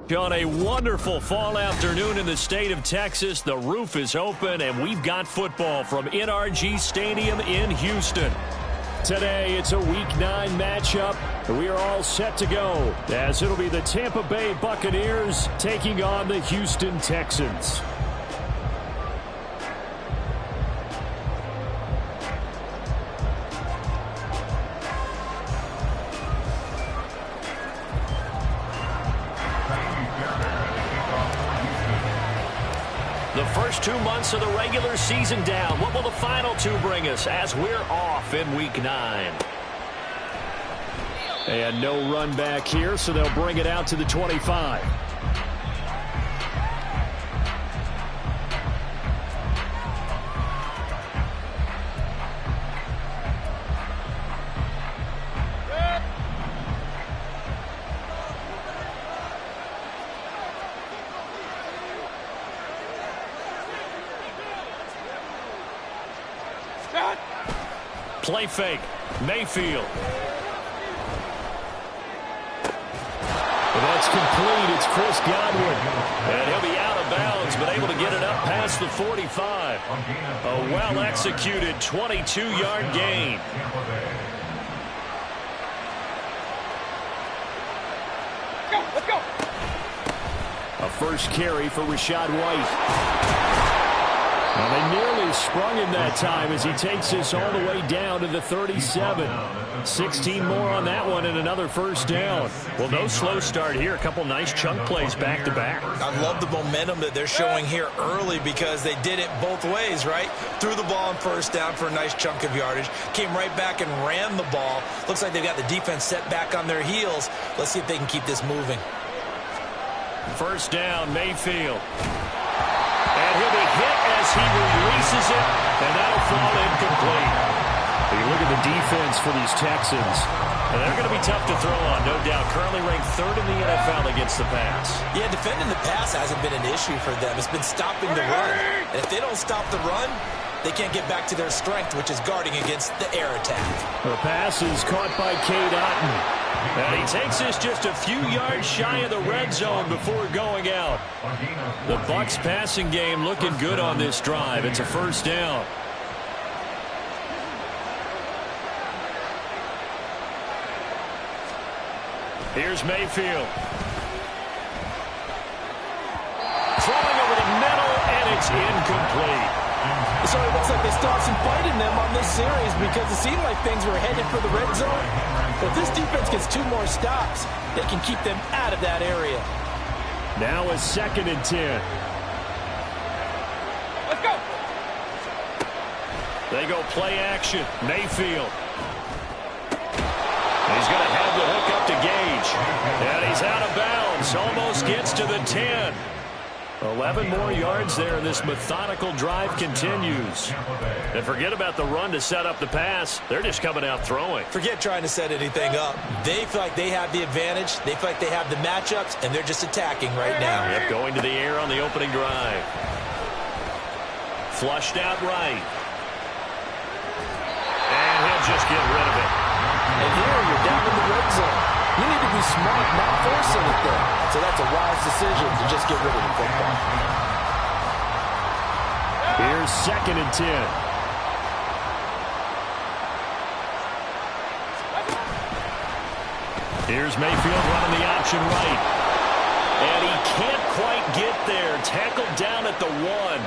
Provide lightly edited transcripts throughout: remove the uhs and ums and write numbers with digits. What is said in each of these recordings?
On a wonderful fall afternoon in the state of Texas, the roof is open, and we've got football from NRG Stadium in Houston. Today, it's a Week 9 matchup. We are all set to go, as it'll be the Tampa Bay Buccaneers taking on the Houston Texans. The first 2 months of the regular season down. What will the final 2 bring us as we're off in Week 9? And no run back here, so they'll bring it out to the 25. Play fake. Mayfield. And that's complete. It's Chris Godwin. And he'll be out of bounds, but able to get it up past the 45. A well-executed 22-yard gain. Let's go. A first carry for Rachaad White. Well, they nearly sprung him that time as he takes this all the way down to the 37. 16 more on that one and another first down. Well, no slow start here. A couple nice chunk plays back-to-back. I love the momentum that they're showing here early because they did it both ways, right? Threw the ball on first down for a nice chunk of yardage. Came right back and ran the ball. Looks like they've got the defense set back on their heels. Let's see if they can keep this moving. First down, Mayfield. And he'll be hit as he releases it, and that'll fall incomplete. You look at the defense for these Texans, and they're going to be tough to throw on, no doubt. Currently ranked 3rd in the NFL against the pass. Yeah, defending the pass hasn't been an issue for them. It's been stopping the run. And if they don't stop the run, they can't get back to their strength, which is guarding against the air attack. The pass is caught by Cade Otton. And he takes this just a few yards shy of the red zone before going out. The Bucs passing game looking good on this drive. It's a first down. Here's Mayfield. Throwing over the middle, and it's incomplete. So it looks like they still have some fight in them on this series because it seemed like things were headed for the red zone. But if this defense gets 2 more stops, they can keep them out of that area. Now a 2nd and 10. Let's go. They go play action. Mayfield. He's going to have the hook up to Gage. And he's out of bounds. Almost gets to the 10. 11 more yards there, and this methodical drive continues. And forget about the run to set up the pass. They're just coming out throwing. Forget trying to set anything up. They feel like they have the advantage. They feel like they have the matchups, and they're just attacking right now. Yep, going to the air on the opening drive. Flushed out right. And he'll just get rid of it. And here you're down in the red zone. You need to be smart, not force anything. So that's a wise decision to just get rid of the football. Here's 2nd and 10. Here's Mayfield running the option right. And he can't quite get there. Tackled down at the 1.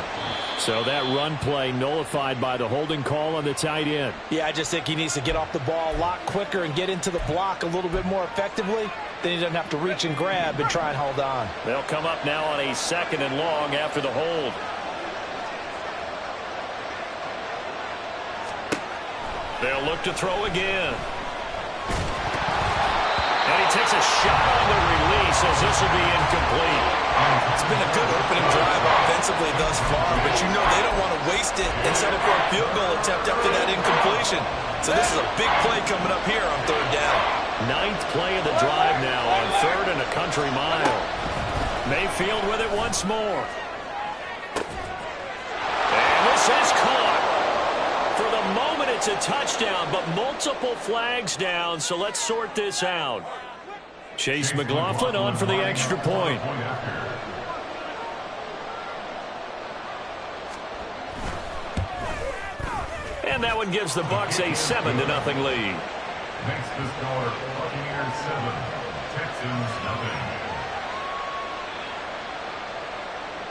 So that run play nullified by the holding call on the tight end. Yeah, I just think he needs to get off the ball a lot quicker and get into the block a little bit more effectively. Then he doesn't have to reach and grab and try and hold on. They'll come up now on a 2nd and long after the hold. They'll look to throw again. And he takes a shot on the release as this will be incomplete. It's been a good opening drive offensively thus far, but you know they don't want to waste it and set up for a field goal attempt after that incompletion. So this is a big play coming up here on 3rd down. 9th play of the drive now on 3rd and a country mile. Mayfield with it once more. And this is caught. For the moment, it's a touchdown, but multiple flags down, so let's sort this out. Chase McLaughlin on for the extra point. And that one gives the Bucs a 7-0 lead. Next to score, Buccaneers 7, Texans 0.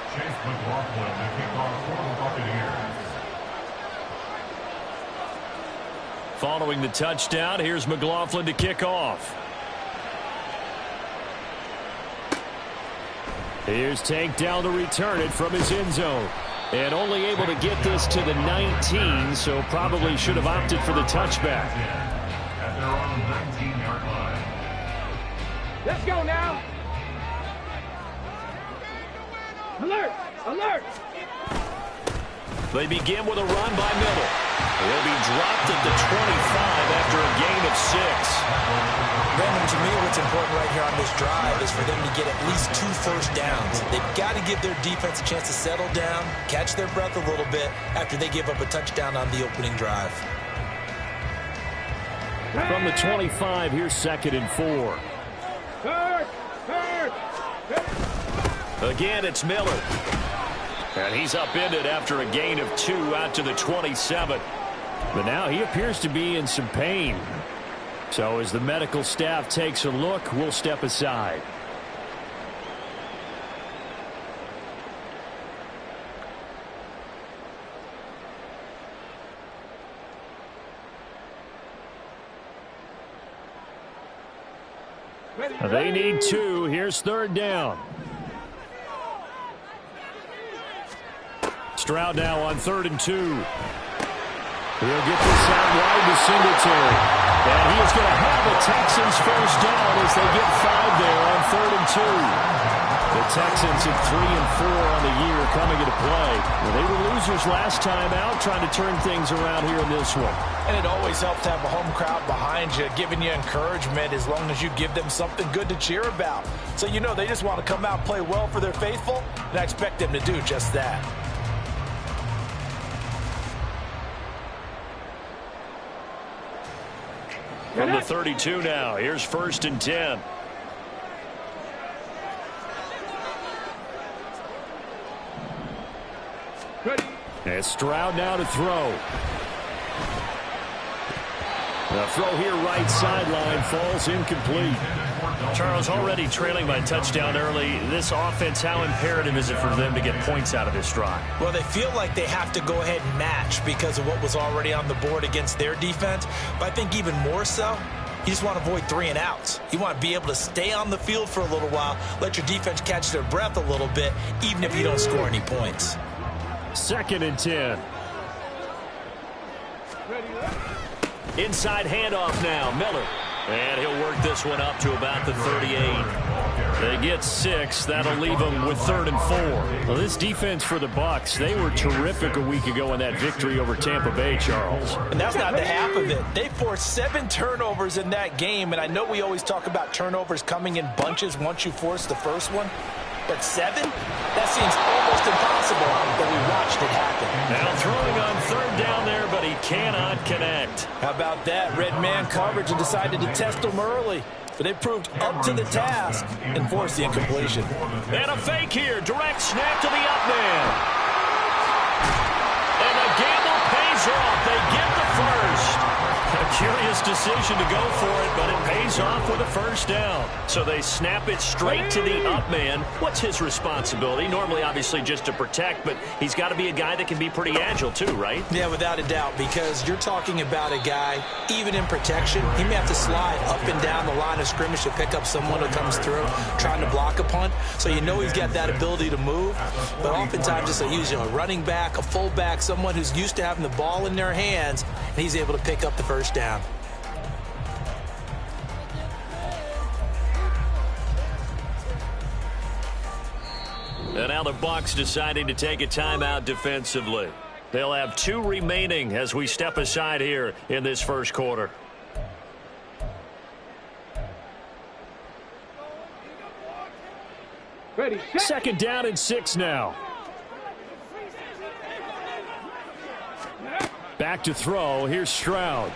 Chase McLaughlin to kick off for the Buccaneers. Following the touchdown, here's McLaughlin to kick off. Here's Tank down to return it from his end zone. And only able to get this to the 19, so probably should have opted for the touchback. At their own 19-yard line. Let's go now. Alert! Alert! They begin with a run by Miller. He'll be dropped at the 25 after a gain of 6. Brandon, to me, what's important right here on this drive is for them to get at least 2 first downs. They've got to give their defense a chance to settle down, catch their breath a little bit after they give up a touchdown on the opening drive. From the 25, here's 2nd and 4. Again, it's Miller. And he's upended after a gain of 2 out to the 27. But now he appears to be in some pain. So as the medical staff takes a look, we'll step aside. They need 2. Here's 3rd down. Stroud now on 3rd and 2. He'll get this out wide to Singletary. And he is going to have the Texans first down as they get 5 there on 3rd and 2. The Texans at 3 and 4 on the year coming into play. Well, they were losers last time out, trying to turn things around here in this one. And it always helps to have a home crowd behind you, giving you encouragement as long as you give them something good to cheer about. So you know they just want to come out and play well for their faithful, and I expect them to do just that. From the 32 now, here's 1st and 10. Ready. And Stroud now to throw. The throw here right sideline falls incomplete. Charles, already trailing by touchdown early. This offense, how imperative is it for them to get points out of this drive? Well, they feel like they have to go ahead and match because of what was already on the board against their defense. But I think even more so, you just want to avoid 3 and outs. You want to be able to stay on the field for a little while, let your defense catch their breath a little bit, even if you don't score any points. 2nd and 10. Inside handoff now, Miller. And he'll work this one up to about the 38. They get 6. That'll leave them with 3rd and 4. Well, this defense for the Bucs, they were terrific a week ago in that victory over Tampa Bay, Charles. And that's not the half of it. They forced 7 turnovers in that game, and I know we always talk about turnovers coming in bunches once you force the first one. But 7? That seems almost impossible, but we watched it happen. Now throwing on 3rd down there, but he cannot connect. How about that? Red man coverage and decided to test him early. But they proved up to the task and forced the incompletion. And a fake here. Direct snap to the up man. And the gamble pays off. They get the first. A curious decision to go for it, but it pays off with a first down. So they snap it straight to the up man. What's his responsibility? Normally, obviously, just to protect, but he's got to be a guy that can be pretty agile too, right? Yeah, without a doubt, because you're talking about a guy, even in protection, he may have to slide up and down the line of scrimmage to pick up someone who comes through trying to block a punt. So you know he's got that ability to move, but oftentimes it's usually a running back, a fullback, someone who's used to having the ball in their hands, and he's able to pick up the first down. And now the Bucs deciding to take a timeout defensively. They'll have 2 remaining as we step aside here in this first quarter. Ready. 2nd down and 6 now. Back to throw. Here's Stroud.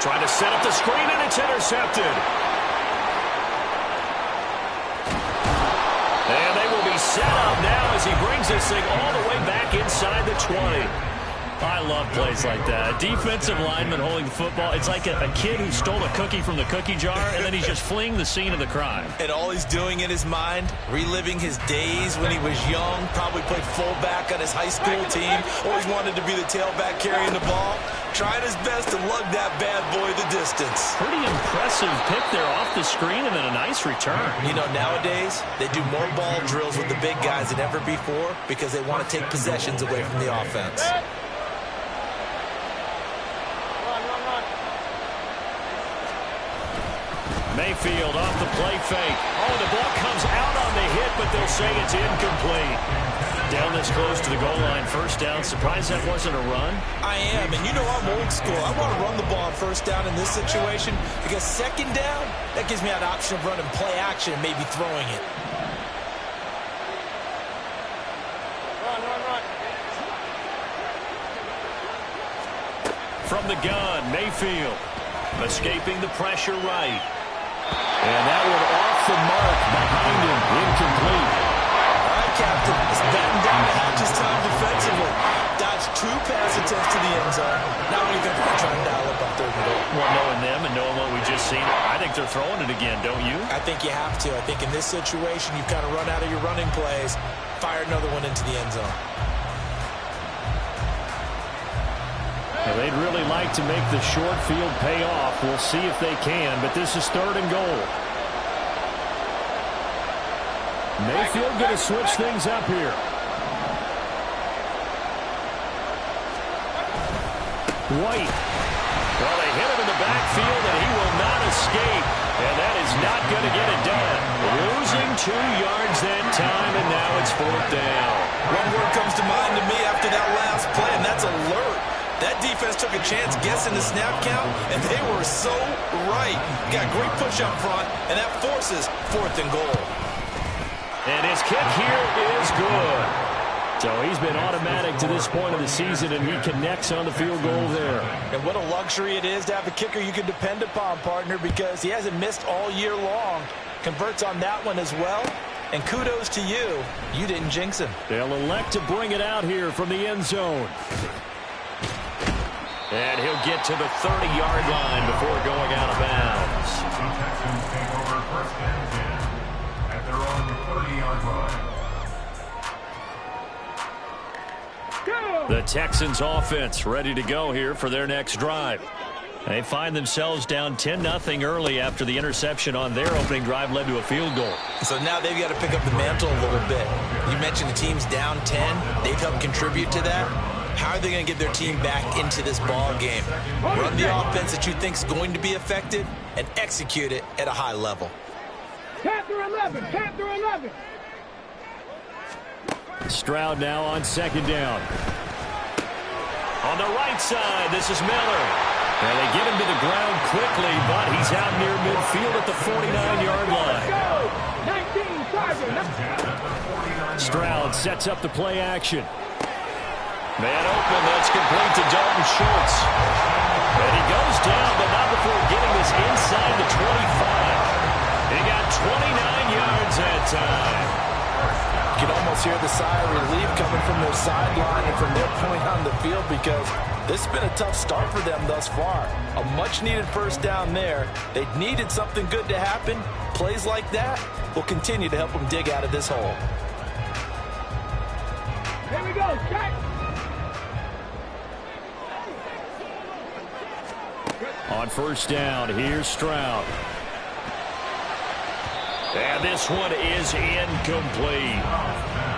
Trying to set up the screen, and it's intercepted. set up now as he brings this thing all the way back inside the 20. I love plays like that. A defensive lineman holding the football. It's like a kid who stole a cookie from the cookie jar, and then he's just fleeing the scene of the crime. And all he's doing in his mind, reliving his days when he was young, probably played fullback on his high school team, always wanted to be the tailback carrying the ball, trying his best to lug that bad boy the distance. Pretty impressive pick there off the screen, and then a nice return. You know, nowadays, they do more ball drills with the big guys than ever before because they want to take possessions away from the offense. Mayfield off the play fake. Oh, the ball comes out on the hit, but they'll say it's incomplete. Down this close to the goal line, first down. Surprised that wasn't a run? I am, and you know I'm old school. I want to run the ball on first down in this situation because second down, that gives me an option of running play action and maybe throwing it. Run. From the gun, Mayfield escaping the pressure right. And that one off the mark behind him, incomplete. All right, Captain, it's batting down the hatches time defensively. Dodged 2 pass attempts to the end zone. Now what do you think they're trying to dial up on third and goal? Well, knowing them and knowing what we just seen, I think they're throwing it again, don't you? I think you have to. I think in this situation, you've kind of run out of your running plays, fire another one into the end zone. Well, they'd really like to make the short field pay off. We'll see if they can, but this is third and goal. Mayfield going to switch things up here. White. Well, they hit him in the backfield, and he will not escape. And that is not going to get it done. Losing 2 yards that time, and now it's fourth down. One word comes to mind to me after that last play, and that's alert. That defense took a chance guessing the snap count, and they were so right. Got great push up front, and that forces fourth and goal. And his kick here is good. So he's been automatic to this point of the season, and he connects on the field goal there. And what a luxury it is to have a kicker you can depend upon, partner, because he hasn't missed all year long. Converts on that one as well. And kudos to you. You didn't jinx him. They'll elect to bring it out here from the end zone. And he'll get to the 30-yard line before going out of bounds. The Texans take over first and 10 at their own 30-yard line. The Texans offense ready to go here for their next drive. They find themselves down 10-0 early after the interception on their opening drive led to a field goal. So now they've got to pick up the mantle a little bit. You mentioned the team's down 10. They've helped contribute to that. How are they going to get their team back into this ball game? Run the offense that you think is going to be effective and execute it at a high level. 10 through 11. 10 through 11. Stroud now on second down. On the right side, this is Miller. And they get him to the ground quickly, but he's out near midfield at the 49-yard line. Stroud sets up the play action. Man open, that's complete to Dalton Schultz. And he goes down, but not before getting this inside the 25. He got 29 yards that time. You can almost hear the sigh of relief coming from their sideline and from their point on the field because this has been a tough start for them thus far. A much-needed first down there. They needed something good to happen. Plays like that will continue to help them dig out of this hole. Here we go, check. On first down, here's Stroud. And this one is incomplete.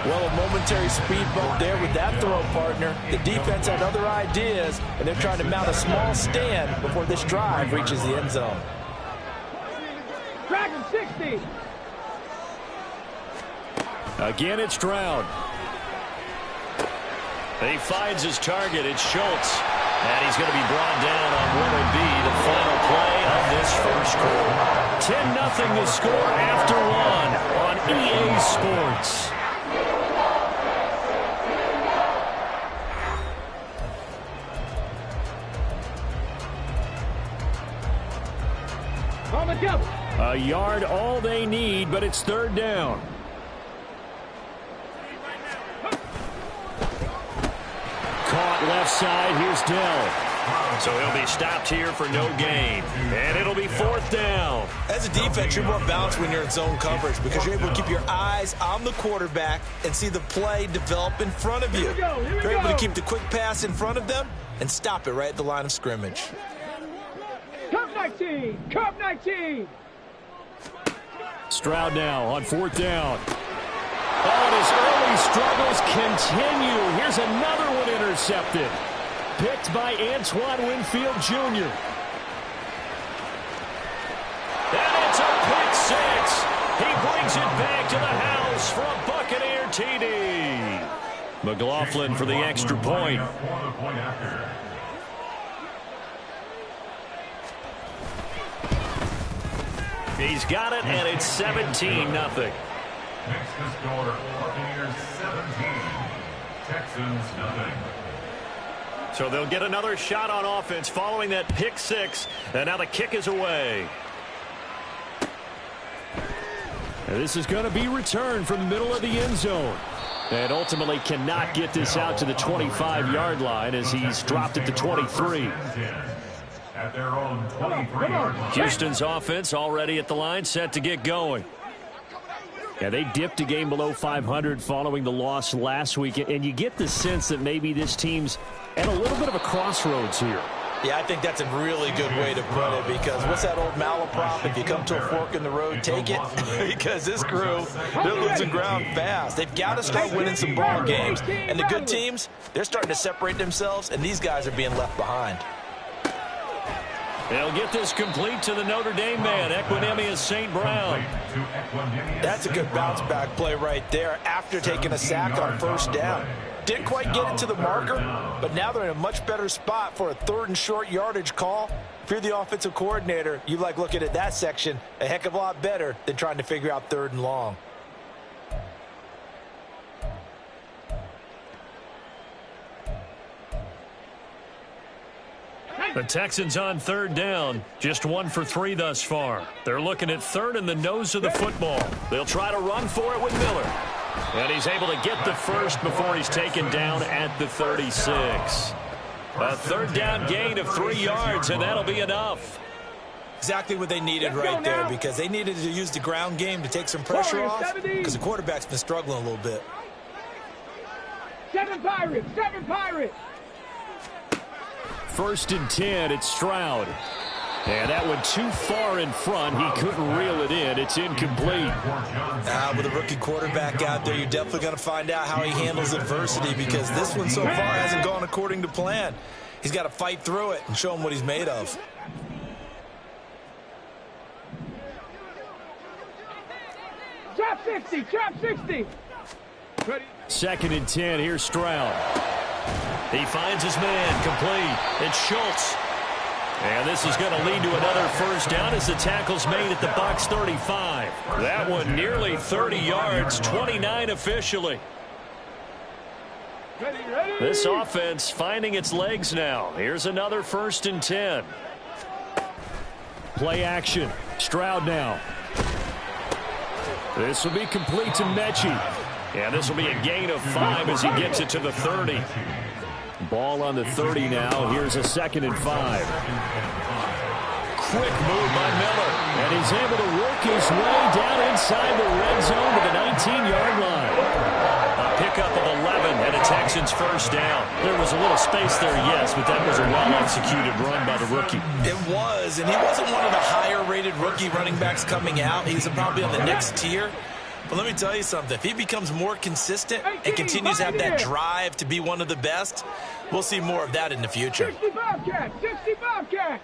Well, a momentary speed bump there with that throw, partner. The defense had other ideas, and they're trying to mount a small stand before this drive reaches the end zone. Dragon 60. Again, it's Stroud. He finds his target. It's Schultz. And he's going to be brought down on what will be the final play of this first quarter. 10-0 the score after one on EA Sports. On the double. A yard all they need, but it's third down. left side, here's Dell. So he'll be stopped here for no gain. And it'll be 4th down. As a defense, you're more balanced when you're in zone coverage because you're able to keep your eyes on the quarterback and see the play develop in front of you. You're able to keep the quick pass in front of them and stop it right at the line of scrimmage. Curve 19! Curve 19! Stroud now on 4th down. Oh, and his early struggles continue. Here's another one intercepted. Picked by Antoine Winfield Jr. And it's a pick 6. He brings it back to the house for a Buccaneer TD. McLaughlin for the extra point. He's got it, and it's 17-0. Next to score, Buccaneers 17, Texans nothing. So they'll get another shot on offense following that pick 6, and now the kick is away. And this is going to be returned from the middle of the end zone. And ultimately cannot get this out to the 25-yard line as he's dropped it to 23. At their own 23-yard line. Houston's offense already at the line, set to get going. Yeah, they dipped a game below 500 following the loss last week, and you get the sense that maybe this team's at a little bit of a crossroads here. Yeah, I think that's a really good way to put it because what's that old malaprop? If you come to a fork in the road, take it. Because this crew, they're losing ground fast. They've got to start winning some ball games. And the good teams, they're starting to separate themselves, and these guys are being left behind. They'll get this complete to the Notre Dame man, Equinemius St. Brown. That's a good bounce-back play right there after taking a sack on 1st down. Didn't quite get it to the marker, but now they're in a much better spot for a 3rd and short yardage call. If you're the offensive coordinator, you like looking at that section a heck of a lot better than trying to figure out 3rd and long. The Texans on 3rd down, just 1 for 3 thus far. They're looking at 3rd in the nose of the football. They'll try to run for it with Miller. And he's able to get the first before he's taken down at the 36. A 3rd down gain of 3 yards, and that'll be enough. Exactly what they needed right there because they needed to use the ground game to take some pressure off because the quarterback's been struggling a little bit. 7 Pirates! 7 Pirates! 1st and 10, it's Stroud. And that went too far in front. He couldn't reel it in. It's incomplete. With a rookie quarterback out there, you're definitely going to find out how he handles adversity because this one so far hasn't gone according to plan. He's got to fight through it and show him what he's made of. Drop 60! Drop 60! 2nd and 10, here's Stroud. He finds his man, complete. It's Schultz. And this is going to lead to another 1st down as the tackle's made at the Bucs 35. That one nearly 30 yards, 29 officially. This offense finding its legs now. Here's another 1st and 10. Play action. Stroud now. This will be complete to Mechie. And this will be a gain of 5 as he gets it to the 30. Ball on the 30 now. Here's a 2nd and 5. Quick move by Miller. And he's able to work his way down inside the red zone to the 19-yard line. A pickup of 11 and a Texans 1st down. There was a little space there, yes, but that was a well-executed run by the rookie. It was, and he wasn't one of the higher-rated rookie running backs coming out. He's probably on the next tier. But let me tell you something. If he becomes more consistent and continues to have that drive to be one of the best, we'll see more of that in the future. 60 Bobcats! 60 Bobcats!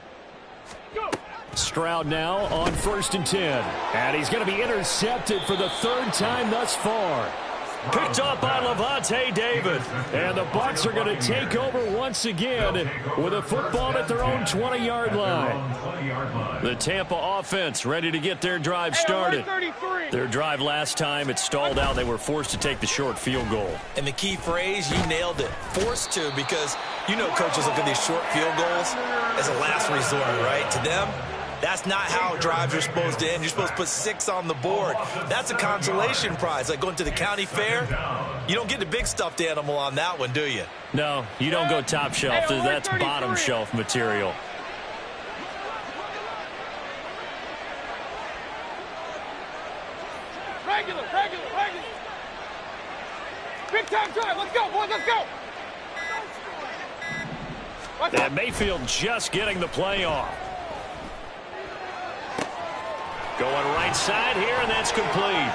Go! Stroud now on 1st and 10. And he's going to be intercepted for the 3rd time thus far. Picked up by Levante David. And the Bucs are going to take over once again with a football at their own 20-yard line. The Tampa offense ready to get their drive started. Their drive last time, it stalled out. They were forced to take the short field goal. And the key phrase, you nailed it. Forced to, because you know coaches look at these short field goals as a last resort, right? To them, That's not how drives are supposed to end. You're supposed to put 6 on the board. That's a consolation prize, like going to the county fair. You don't get the big stuffed animal on that one, do you? No, you don't go top shelf. That's bottom shelf material. Regular. Big time drive. Let's go, boys. Let's go. And Mayfield just getting the play off. Going right side here, and that's complete.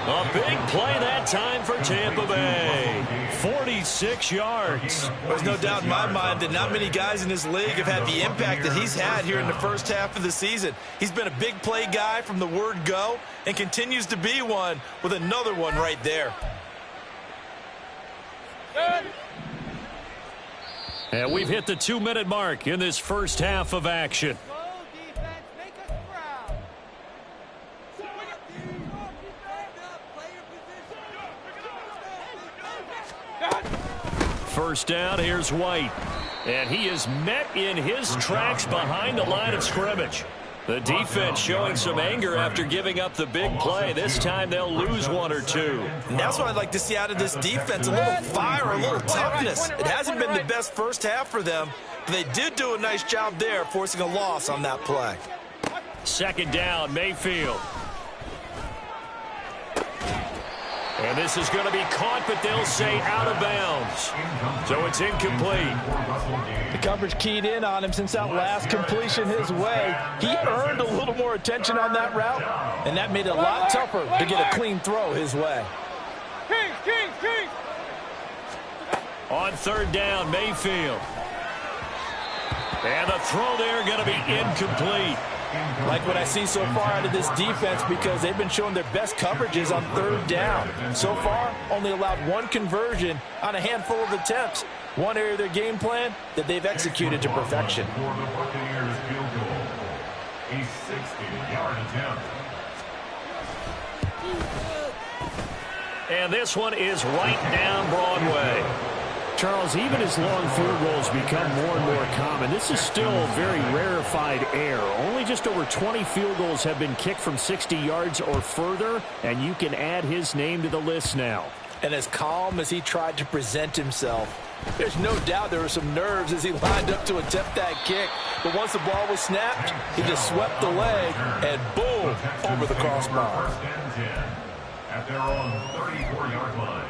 A big play that time for Tampa Bay. 46 yards. There's no doubt in my mind that not many guys in this league have had the impact that he's had here in the first half of the season. He's been a big play guy from the word go and continues to be one with another one right there. And we've hit the 2-minute mark in this first half of action. First down, here's White. And he is met in his tracks behind the line of scrimmage. The defense showing some anger after giving up the big play. This time they'll lose 1 or 2. And that's what I'd like to see out of this defense, a little fire, a little toughness. It hasn't been the best first half for them, but they did do a nice job there, forcing a loss on that play. Second down, Mayfield. And this is going to be caught, but they'll say out of bounds. So it's incomplete. The coverage keyed in on him since that last completion his way. He earned a little more attention on that route, and that made it a lot tougher to get a clean throw his way. King. On third down, Mayfield. And the throw there going to be incomplete. Like what I see so far out of this defense, because they've been showing their best coverages on third down. So far, only allowed 1 conversion on a handful of attempts. One area of their game plan that they've executed to perfection. For the Buccaneers field goal, a 60-yard attempt. And this one is right down Broadway. Charles, even as long field goals become more and more common, this is still very rarefied air. Only just over 20 field goals have been kicked from 60 yards or further, and you can add his name to the list now. And as calm as he tried to present himself, there's no doubt there were some nerves as he lined up to attempt that kick. But once the ball was snapped, he just swept the leg and boom, over the crossbar. First and 10 at their own 34-yard line.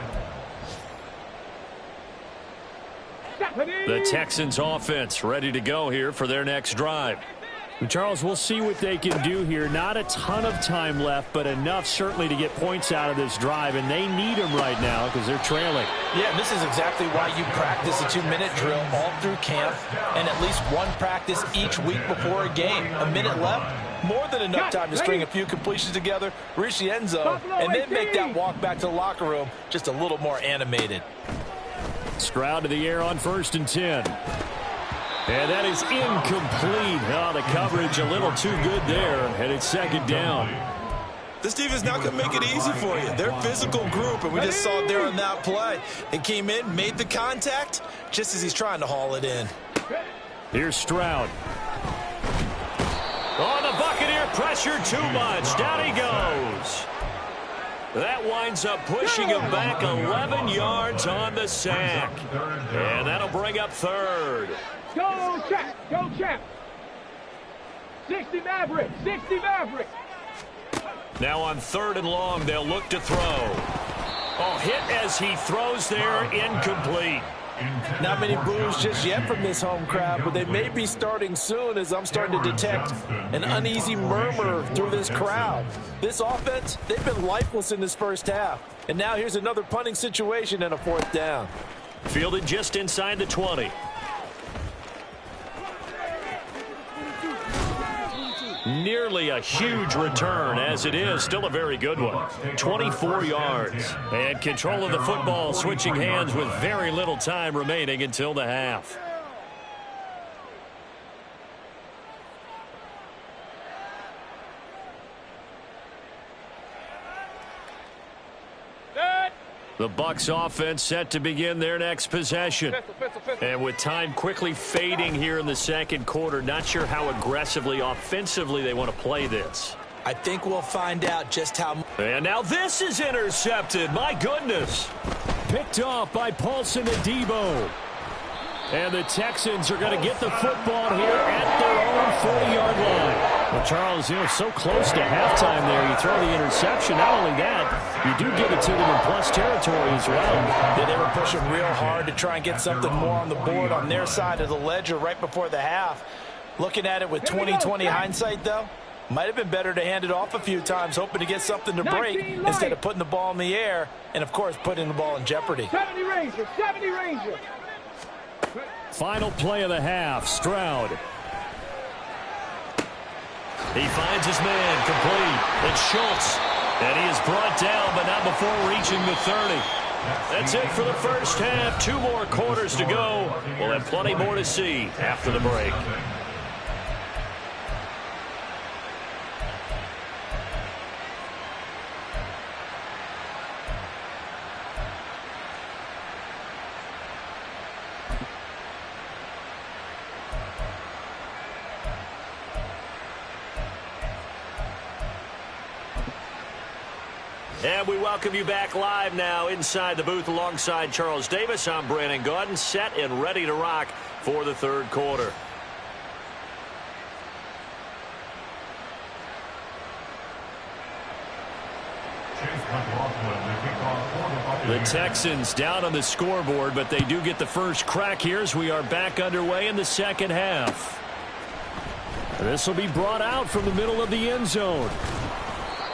The Texans offense ready to go here for their next drive. And Charles, we'll see what they can do here. Not a ton of time left, but enough certainly to get points out of this drive, and they need them right now because they're trailing. Yeah, this is exactly why you practice a 2-minute drill all through camp and at least 1 practice each week before a game. A minute left, more than enough time to string a few completions together, reach the end zone, and then make that walk back to the locker room just a little more animated. Stroud to the air on 1st and 10. And that is incomplete. Oh, the coverage a little too good there, and it's second down. This defense not going to make it easy for you. They're a physical group, and we just saw it there on that play. They came in, made the contact, just as he's trying to haul it in. Here's Stroud. Oh, the Buccaneer pressure too much. Down he goes. That winds up pushing him back 11 yards on the sack. And that'll bring up third. Go, champ. 60 Maverick. Now on 3rd and long, they'll look to throw. Oh, hit as he throws there, incomplete. Not many boos just yet from this home crowd, but they may be starting soon as I'm starting to detect an uneasy murmur through this crowd. This offense, they've been lifeless in this first half. And now here's another punting situation and a 4th down. Fielded just inside the 20. Nearly a huge return, as it is still a very good one. 24 yards. And control of the football switching hands with very little time remaining until the half. The Bucs offense set to begin their next possession. And with time quickly fading here in the second quarter, not sure how aggressively, offensively they want to play this. I think we'll find out just how. And now this is intercepted. My goodness. Picked off by Paulson Adebo. And the Texans are going to get the football here at their own 40-yard line. Well, Charles, so close to halftime there. You throw the interception. Not only that, you do give it to them in plus territory as well. Yeah, they were pushing real hard to try and get something more on the board on their side of the ledger right before the half. Looking at it with 20/20 hindsight, though, might have been better to hand it off a few times, hoping to get something to break instead of putting the ball in the air and, of course, putting the ball in jeopardy. 70 Rangers, 70 Rangers. Final play of the half, Stroud. He finds his man, complete. It's Schultz. And he is brought down, but not before reaching the 30. That's it for the first half. 2 more quarters to go. We'll have plenty more to see after the break. And we welcome you back live now inside the booth alongside Charles Davis. I'm Brandon Gaudin, set and ready to rock for the third quarter. The Texans down on the scoreboard, but they do get the first crack here as we are back underway in the second half. This will be brought out from the middle of the end zone.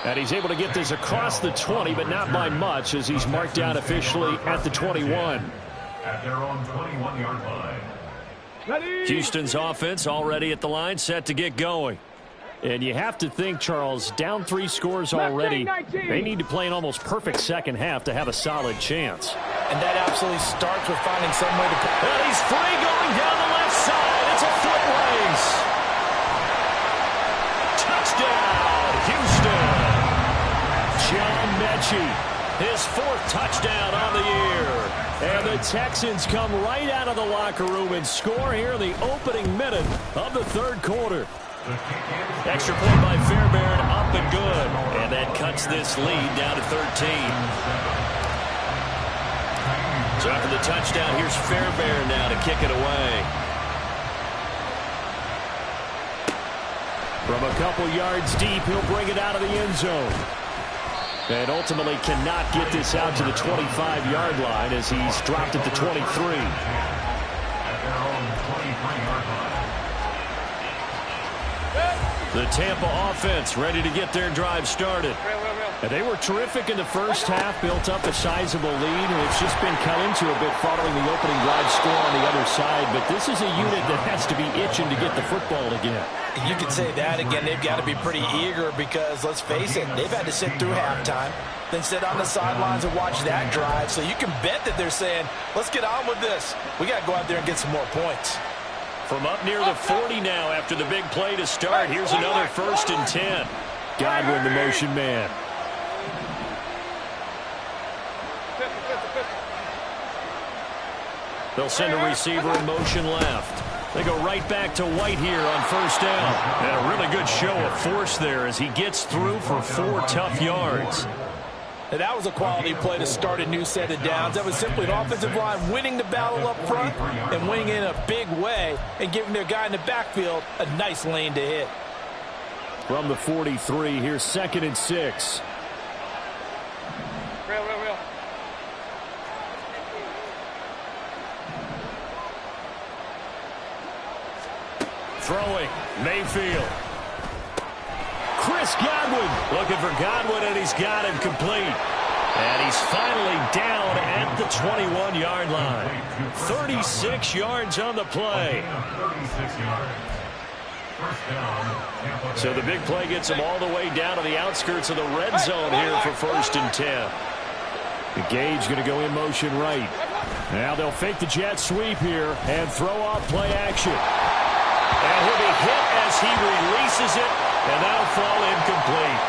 And he's able to get this across the 20, but not by much, as he's marked down officially at the 21. At their own 21-yard line. Houston's offense already at the line, set to get going. And you have to think, Charles, down 3 scores already. They need to play an almost perfect second half to have a solid chance. And that absolutely starts with finding some way to... And he's free going down the left side. It's a foot race. Touchdown, Houston. John Mechie, his 4th touchdown on the year. And the Texans come right out of the locker room and score here in the opening minute of the third quarter. Extra point by Fairbairn, up and good. And that cuts this lead down to 13. So after the touchdown, here's Fairbairn now to kick it away. From a couple yards deep, he'll bring it out of the end zone. And ultimately cannot get this out to the 25-yard line as he's dropped at the 23. The Tampa offense ready to get their drive started. And they were terrific in the first half, built up a sizable lead, and it's just been cut into a bit following the opening drive score on the other side. But this is a unit that has to be itching to get the football again. You could say that again. They've got to be pretty eager because, let's face it, they've had to sit through halftime, then sit on the sidelines and watch that drive. So you can bet that they're saying, let's get on with this. We got to go out there and get some more points. From up near the 40 now after the big play to start, here's another 1st and 10. Godwin, the motion man. They'll send a receiver in motion left. They go right back to White here on 1st down. And a really good show of force there as he gets through for 4 tough yards. And that was a quality play to start a new set of downs. That was simply an offensive line winning the battle up front and winning in a big way and giving their guy in the backfield a nice lane to hit. From the 43, here's 2nd and 6. Real. Throwing, Mayfield. Chris Godwin looking for Godwin, and he's got him complete. And he's finally down at the 21-yard line. 36 yards on the play. So the big play gets him all the way down to the outskirts of the red zone here for 1st and 10. The Gage going to go in motion right. Now they'll fake the jet sweep here and throw off play action. And he'll be hit as he releases it, and that'll fall incomplete.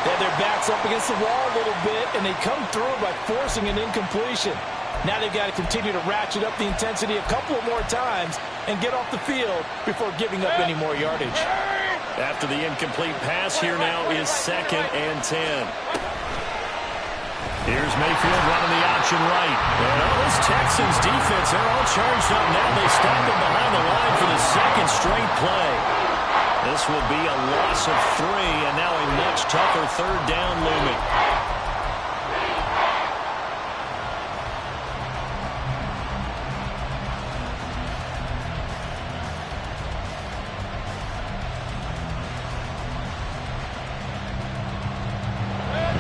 They have their backs up against the wall a little bit, and they come through by forcing an incompletion. Now they've got to continue to ratchet up the intensity a couple of more times and get off the field before giving up any more yardage. After the incomplete pass, here now is 2nd and 10. Here's Mayfield running the option right. And this Texans defense, they're all charged up now. They stop him behind the line for the 2nd straight play. This will be a loss of 3, and now a much tougher 3rd down looming.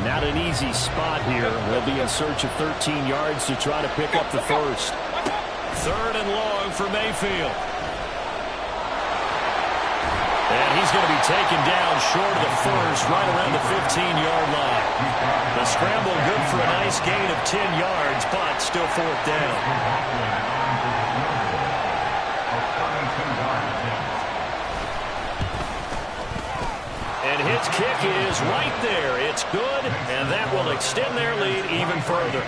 Not an easy spot here. They'll be in search of 13 yards to try to pick up the 1st. 3rd and long for Mayfield. And he's going to be taken down short of the 1st, right around the 15-yard line. The scramble good for a nice gain of 10 yards, but still 4th down. And his kick is right there. It's good, and that will extend their lead even further.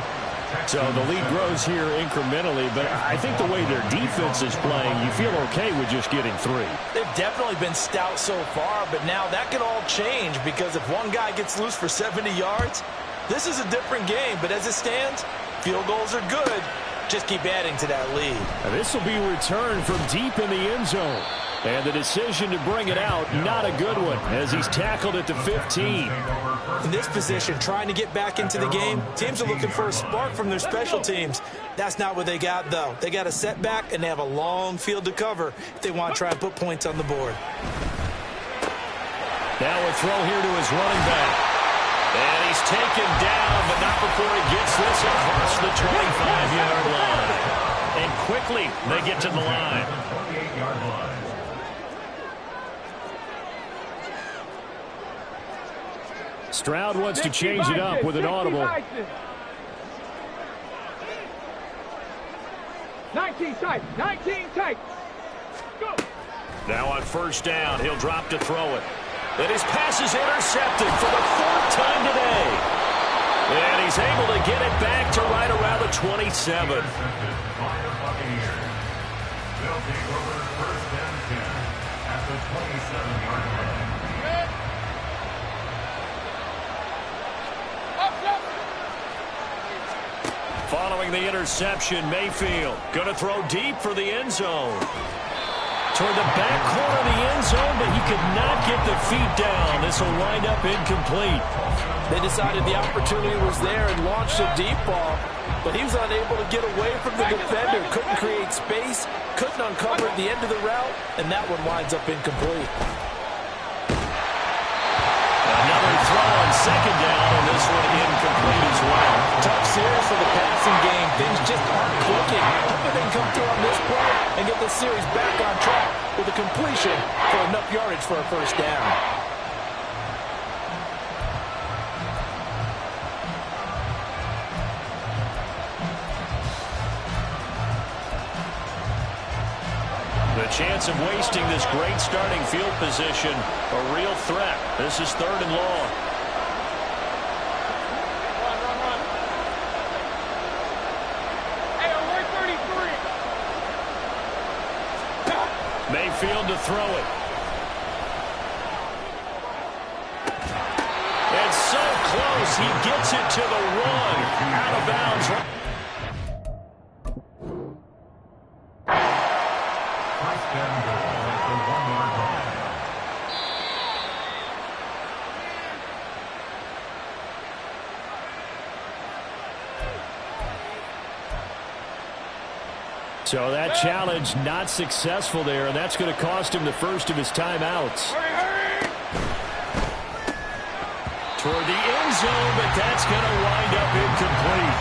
So the lead grows here incrementally, but I think the way their defense is playing, you feel okay with just getting 3. They've definitely been stout so far, but now that could all change because if one guy gets loose for 70 yards, this is a different game. But as it stands, field goals are good. Just keep adding to that lead. And this will be returned from deep in the end zone. And the decision to bring it out, not a good one, as he's tackled at the 15. In this position, trying to get back into the game, teams are looking for a spark from their special teams. That's not what they got, though. They got a setback, and they have a long field to cover if they want to try and put points on the board. Now a throw here to his running back. And he's taken down, but not before he gets this across the 25-yard line. And quickly, they get to the line. Stroud wants to change it up with an audible. 19 tight, 19 tight. Go. Now on 1st down, he'll drop to throw it. And his pass is intercepted for the 4th time today. And he's able to get it back to right around the 27. They'll take over 1st and 10 at the 27-yard line. Following the interception, Mayfield going to throw deep for the end zone. Toward the back corner of the end zone, but he could not get the feet down. This will wind up incomplete. They decided the opportunity was there and launched a deep ball, but he was unable to get away from the defender. Couldn't create space, couldn't uncover at the end of the route, and that one winds up incomplete. Another throw on 2nd down, and this one incomplete as well. Tough series for the passing game. Things just aren't clicking. Hoping they can come through on this play and get the series back on track with a completion for enough yardage for a 1st down. The chance of wasting this great starting field position, a real threat. This is 3rd and long. Hey, we're 33. Mayfield to throw it. And so close, he gets it to the 1. Out of bounds. So that challenge not successful there, and that's going to cost him the 1st of his timeouts. Toward the end zone, but that's going to wind up incomplete.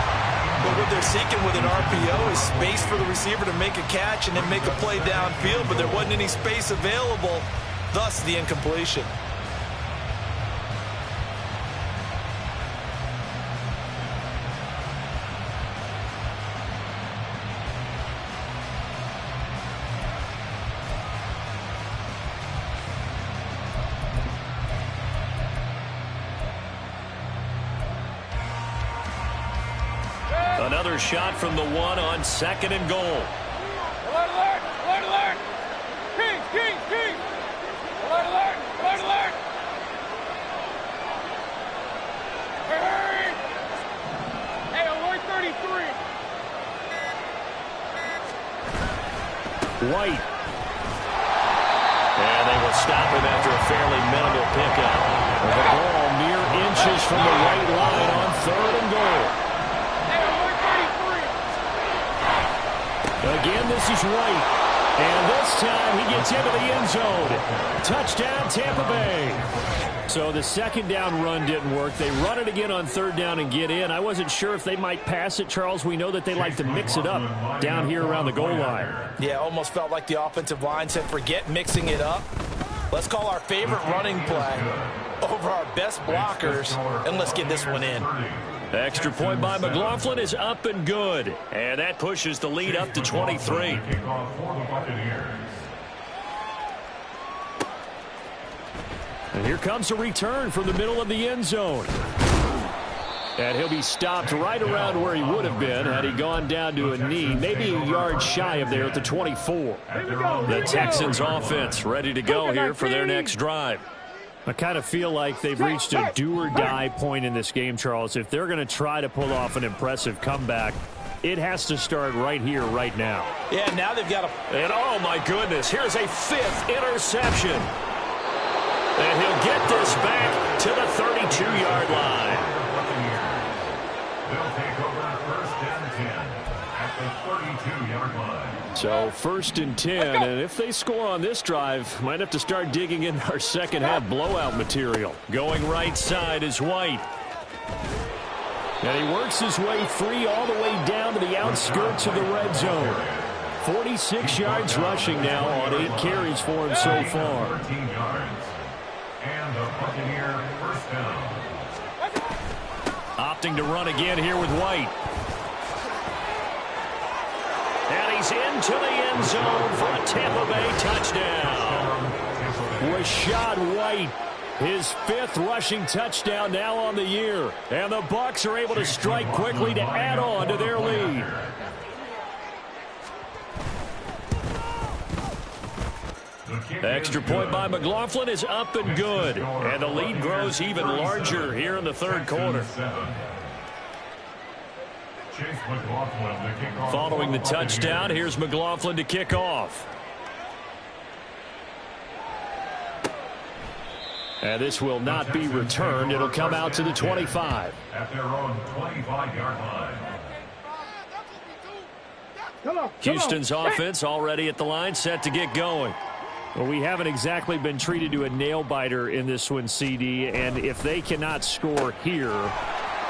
But what they're seeking with an RPO is space for the receiver to make a catch and then make a play downfield, but there wasn't any space available, thus the incompletion. another shot from the 1 on 2nd and goal. Alert, alert! Alert, alert! King, king, king! Alert, alert! Alert, alert! Hurry! Hey, alert 33! White. And they will stop him after a fairly minimal pickup. With the ball mere inches from the right line on 3rd and goal. Hey, alert 33! Again, this is White. And this time he gets into the end zone. Touchdown, Tampa Bay. So the 2nd down run didn't work. They run it again on 3rd down and get in. I wasn't sure if they might pass it, Charles. We know that they like to mix it up down here around the goal line. Yeah, almost felt like the offensive line said, forget mixing it up. Let's call our favorite running play over our best blockers, and let's get this one in. Extra point by McLaughlin is up and good. And that pushes the lead up to 23. And here comes a return from the middle of the end zone. And he'll be stopped right around where he would have been had he gone down to a knee, maybe a yard shy of there at the 24. The Texans offense ready to go here for their next drive. I kind of feel like they've reached a do-or-die point in this game, Charles. If they're going to try to pull off an impressive comeback, it has to start right here, right now. Yeah, now they've got a... And oh my goodness, here's a 5th interception. And he'll get this back to the 32-yard line. They'll take over 1st and 10 at the 32-yard line. So 1st and 10, and if they score on this drive, might have to start digging in our second half blowout material. Going right side is White. And he works his way free all the way down to the outskirts of the red zone. 46 yards rushing now on 8 carries for him so far. 13 yards. And the Buccaneer 1st down. Opting to run again here with White. And he's into the end zone for a Tampa Bay touchdown. Rashad White, his 5th rushing touchdown now on the year. And the Bucs are able to strike quickly to add on to their lead. Extra point by McLaughlin is up and good. And the lead grows even larger here in the 3rd quarter. Following the touchdown, here's McLaughlin to kick off. And this will not be returned. It'll come out to the 25. At their own 25-yard line. Houston's offense already at the line, set to get going. Well, we haven't exactly been treated to a nail-biter in this one, CD, and if they cannot score here,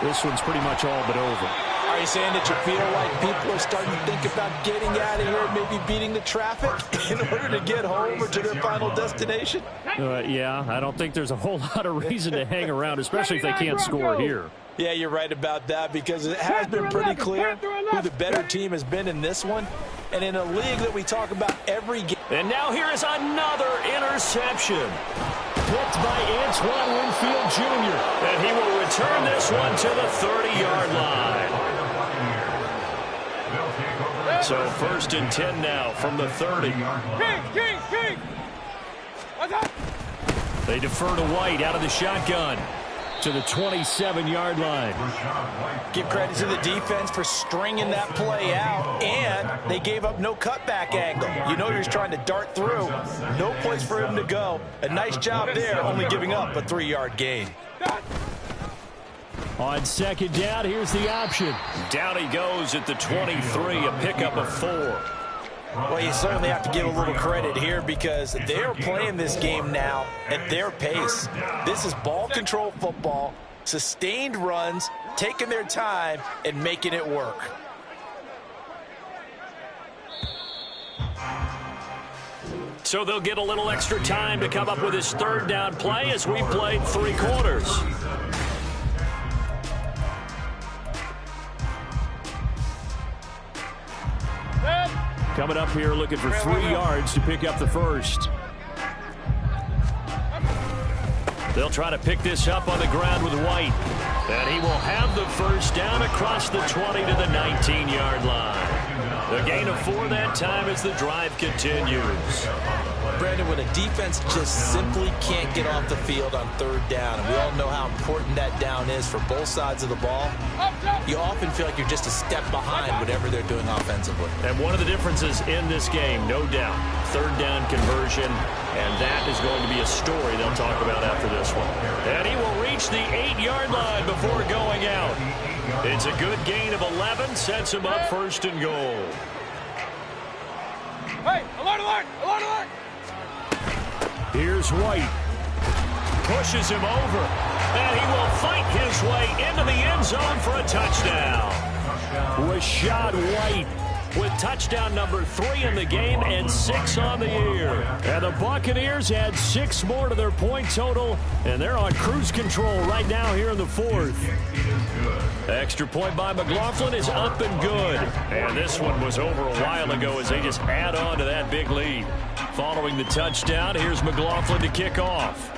this one's pretty much all but over. Are you saying that you feel like people are starting to think about getting out of here, maybe beating the traffic in order to get home or to their final destination? Yeah, I don't think there's a whole lot of reason to hang around, especially if they can't score here. Yeah, you're right about that, because it has been pretty clear who the better team has been in this one. And in a league that we talk about every game. And now here is another interception. Picked by Antoine Winfield Jr. And he will return this one to the 30-yard line. So 1st and 10 now from the 30. King! What's up? They defer to White out of the shotgun to the 27-yard line. Give credit to the defense for stringing that play out, and they gave up no cutback angle. You know he's trying to dart through. No place for him to go. A nice job there, only giving up a 3-yard gain. On 2nd down, here's the option. Down he goes at the 23, a pickup of 4. Well, you certainly have to give a little credit here, because they're playing this game now at their pace. This is ball control football, sustained runs, taking their time, and making it work. So they'll get a little extra time to come up with his 3rd down play as we played 3 quarters. Coming up here looking for 3 yards to pick up the 1st. They'll try to pick this up on the ground with White. And he will have the first down across the 20 to the 19-yard line. The gain of 4 that time as the drive continues. Brandon, when a defense just simply can't get off the field on third down, and we all know how important that down is for both sides of the ball, you often feel like you're just a step behind whatever they're doing offensively. And one of the differences in this game, no doubt, third down conversion, and that is going to be a story they'll talk about after this one. And he will reach the 8-yard line before going out. It's a good gain of 11, sets him up first and goal. Hey, alert, alert, alert, alert! Here's White. Pushes him over. And he will fight his way into the end zone for a touchdown. Rashad White with touchdown number 3 in the game and 6 on the year. And the Buccaneers add 6 more to their point total, and they're on cruise control right now here in the 4th. Extra point by McLaughlin is up and good. And this one was over a while ago as they just add on to that big lead. Following the touchdown, here's McLaughlin to kick off.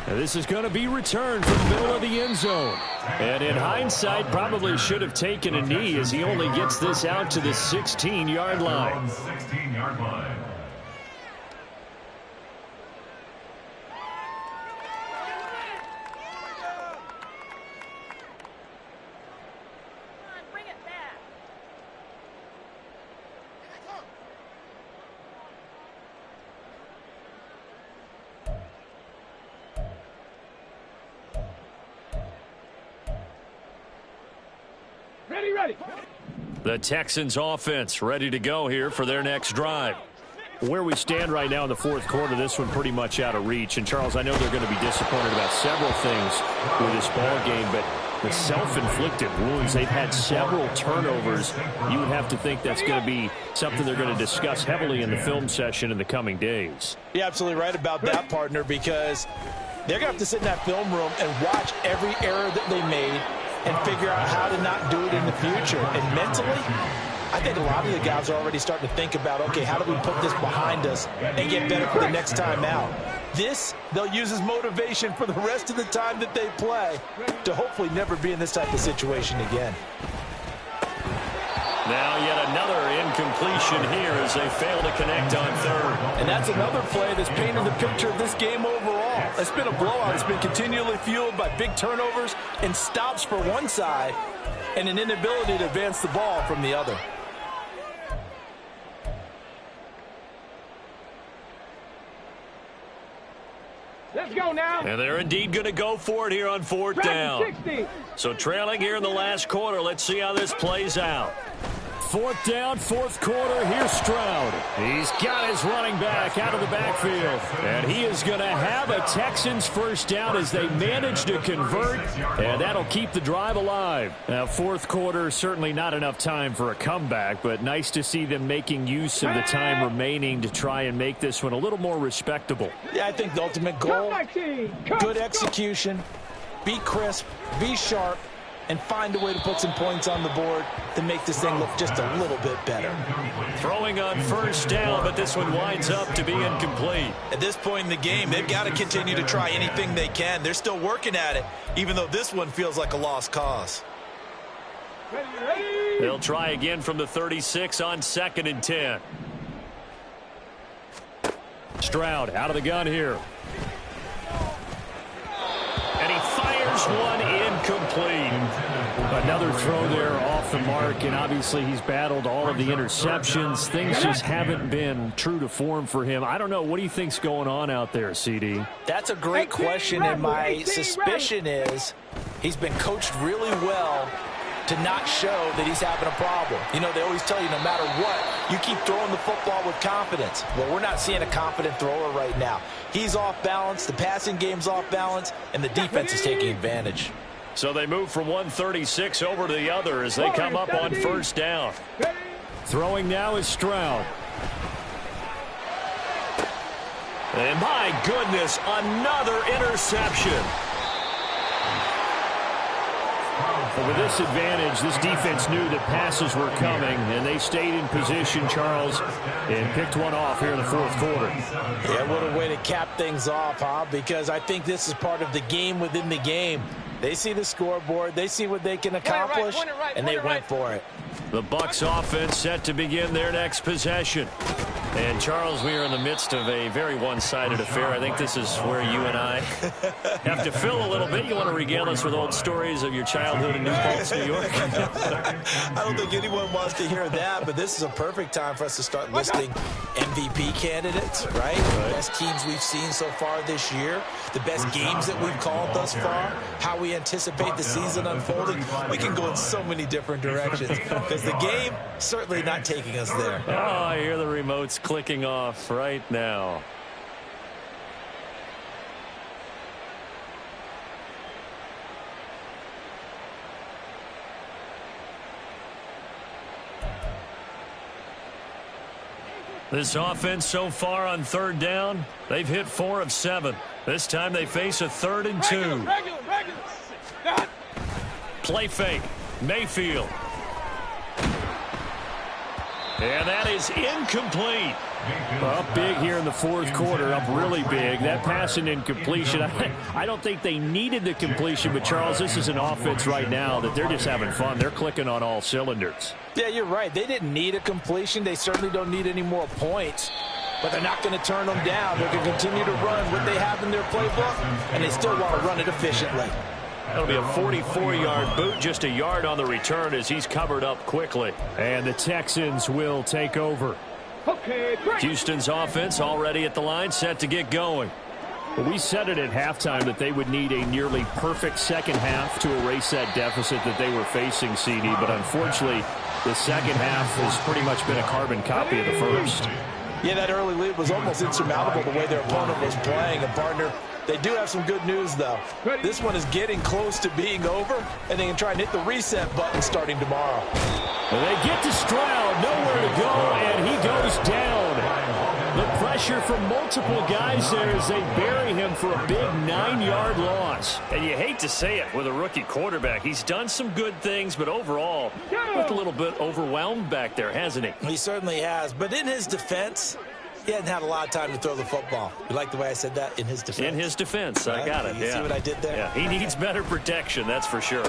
And this is going to be returned from the middle of the end zone. And in hindsight, probably should have taken a knee as he only gets this out to the 16-yard line. 16-yard line. Ready. The Texans offense ready to go here for their next drive. Where we stand right now in the 4th quarter, this one pretty much out of reach. And, Charles, I know they're going to be disappointed about several things with this ball game, but the self-inflicted wounds, they've had several turnovers. You would have to think that's going to be something they're going to discuss heavily in the film session in the coming days. You're absolutely right about that, partner, because they're going to have to sit in that film room and watch every error that they made and figure out how to not do it in the future. And mentally, I think a lot of the guys are already starting to think about, okay, how do we put this behind us and get better for the next time out? This, they'll use as motivation for the rest of the time that they play to hopefully never be in this type of situation again. Now yet another incompletion here as they fail to connect on third. And that's another play that's painted the picture of this game overall. It's been a blowout. It's been continually fueled by big turnovers and stops for one side and an inability to advance the ball from the other. Let's go now. And they're indeed going to go for it here on 4th down. 60. So trailing here in the last quarter. Let's see how this plays out. 4th down, 4th quarter. Here's Stroud. He's got his running back out of the backfield. And he is going to have a Texans first down as they manage to convert. And that'll keep the drive alive. Now, 4th quarter, certainly not enough time for a comeback, but nice to see them making use of the time remaining to try and make this one a little more respectable. Yeah, I think the ultimate goal, good execution, be crisp, be sharp, and find a way to put some points on the board to make this thing look just a little bit better. Throwing on first down, but this one winds up to be incomplete. At this point in the game, they've got to continue to try anything they can. They're still working at it, even though this one feels like a lost cause. They'll try again from the 36 on 2nd and 10. Stroud out of the gun here. And he fires one incomplete. Another throw there off the mark, and obviously he's battled all of the interceptions. Things just haven't been true to form for him. I don't know. What do you think's going on out there, CD? That's a great question, and my suspicion is he's been coached really well to not show that he's having a problem. You know, they always tell you no matter what, you keep throwing the football with confidence. Well, we're not seeing a confident thrower right now. He's off balance, the passing game's off balance, and the defense is taking advantage. So they move from 136 over to the other as they come up on first down. Throwing now is Stroud. And my goodness, another interception. But with this advantage, this defense knew that passes were coming, and they stayed in position, Charles, and picked one off here in the fourth quarter. Yeah, what a way to cap things off, huh? Because I think this is part of the game within the game. They see the scoreboard, they see what they can accomplish, and they went for it. The Bucs offense set to begin their next possession. And, Charles, we are in the midst of a very one-sided affair. I think this is where you and I have to fill a little bit. You want to regale us with old stories of your childhood in New Paltz, New York? I don't think anyone wants to hear that, but this is a perfect time for us to start listing MVP candidates, right? The best teams we've seen so far this year, the best games that we've called thus far, how we anticipate the season unfolding. We can go in so many different directions because the game certainly not taking us there. Oh, I hear the remotes clicking off right now. This offense so far on third down, they've hit 4 of 7. This time they face a 3rd and 2. Play fake. Mayfield. And that is incomplete. Up big here in the fourth quarter, up really big. That pass and incompletion, I don't think they needed the completion, but Charles, this is an offense right now that they're just having fun. They're clicking on all cylinders. Yeah, you're right. They didn't need a completion. They certainly don't need any more points, but they're not going to turn them down. They're going to continue to run what they have in their playbook, and they still want to run it efficiently. That'll be a 44-yard boot, just a yard on the return as he's covered up quickly. And the Texans will take over. Okay, great. Houston's offense already at the line, set to get going. Well, we said it at halftime that they would need a nearly perfect second half to erase that deficit that they were facing, CD. But unfortunately, the second half has pretty much been a carbon copy of the first. Yeah, that early lead was almost insurmountable the way their opponent was playing. And, partner, they do have some good news, though. This one is getting close to being over, and they can try and hit the reset button starting tomorrow. They get to Stroud, nowhere to go, and he goes down. The pressure from multiple guys there as they bury him for a big 9-yard loss. And you hate to say it with a rookie quarterback. He's done some good things, but overall, looked a little bit overwhelmed back there, hasn't he? He certainly has, but in his defense, he hasn't had a lot of time to throw the football. You like the way I said that? In his defense. In his defense, I got it. You see what I did there? Yeah, he needs better protection, that's for sure.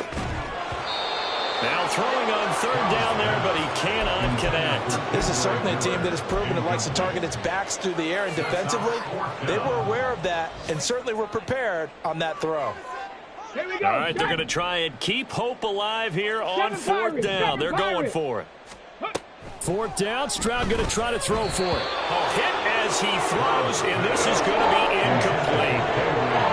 Now throwing on third down there, but he cannot connect. This is certainly a team that has proven it likes to target its backs through the air, and defensively, they were aware of that and certainly were prepared on that throw. Here we go. All right, they're going to try and keep hope alive here on fourth down. They're going for it. Fourth down, Stroud going to try to throw for it. A hit as he throws, and this is going to be incomplete.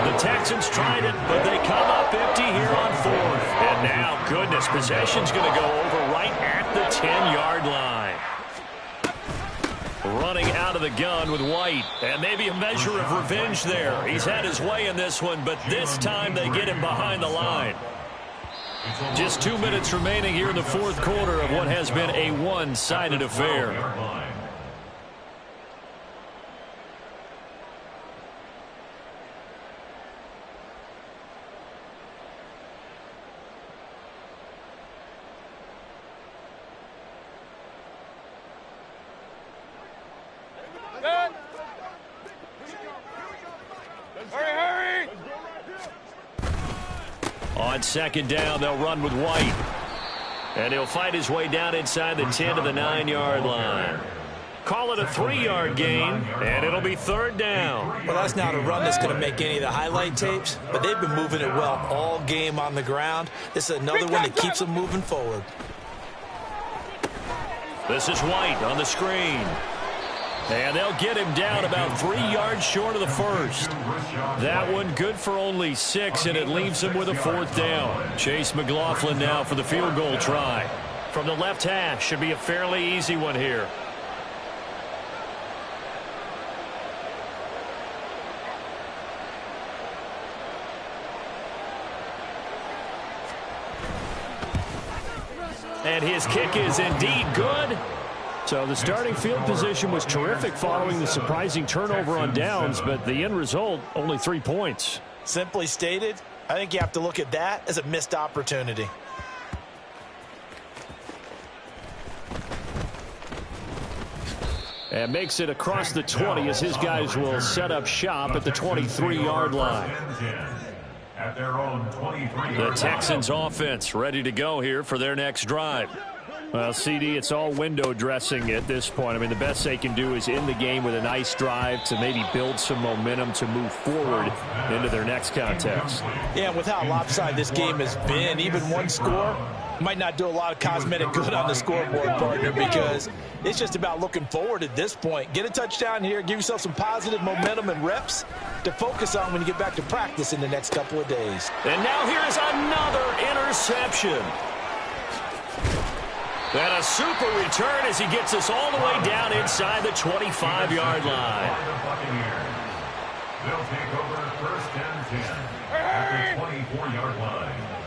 The Texans tried it, but they come up empty here on fourth. And now, goodness, possession's going to go over right at the 10-yard line. Running out of the gun with White, and maybe a measure of revenge there. He's had his way in this one, but this time they get him behind the line. Just 2 minutes remaining here in the fourth quarter of what has been a one-sided affair. Good. Hurry, hurry. On second down, they'll run with White. And he'll fight his way down inside the 10 to the 9-yard line. Call it a 3-yard gain, and it'll be third down. Well, that's not a run that's going to make any of the highlight tapes, but they've been moving it well all game on the ground. This is another one that keeps them moving forward. This is White on the screen. And they'll get him down about 3 yards short of the first. That one good for only 6, and it leaves him with a fourth down. Chase McLaughlin now for the field goal try. From the left hash, should be a fairly easy one here. And his kick is indeed good. So the starting field position was terrific following the surprising turnover on downs, but the end result, only 3 points. Simply stated, I think you have to look at that as a missed opportunity. And makes it across the 20 as his guys will set up shop at the 23-yard line. At their own 23. The Texans offense ready to go here for their next drive. Well, CD, it's all window dressing at this point. I mean, the best they can do is end the game with a nice drive to maybe build some momentum to move forward into their next contest. Yeah, with how lopsided this game has been, even one score might not do a lot of cosmetic good on the scoreboard, partner, because it's just about looking forward at this point. Get a touchdown here, give yourself some positive momentum and reps to focus on when you get back to practice in the next couple of days. And now here's another interception. And a super return as he gets us all the way down inside the 25-yard line. They'll take over first and 10 at the 24-yard line.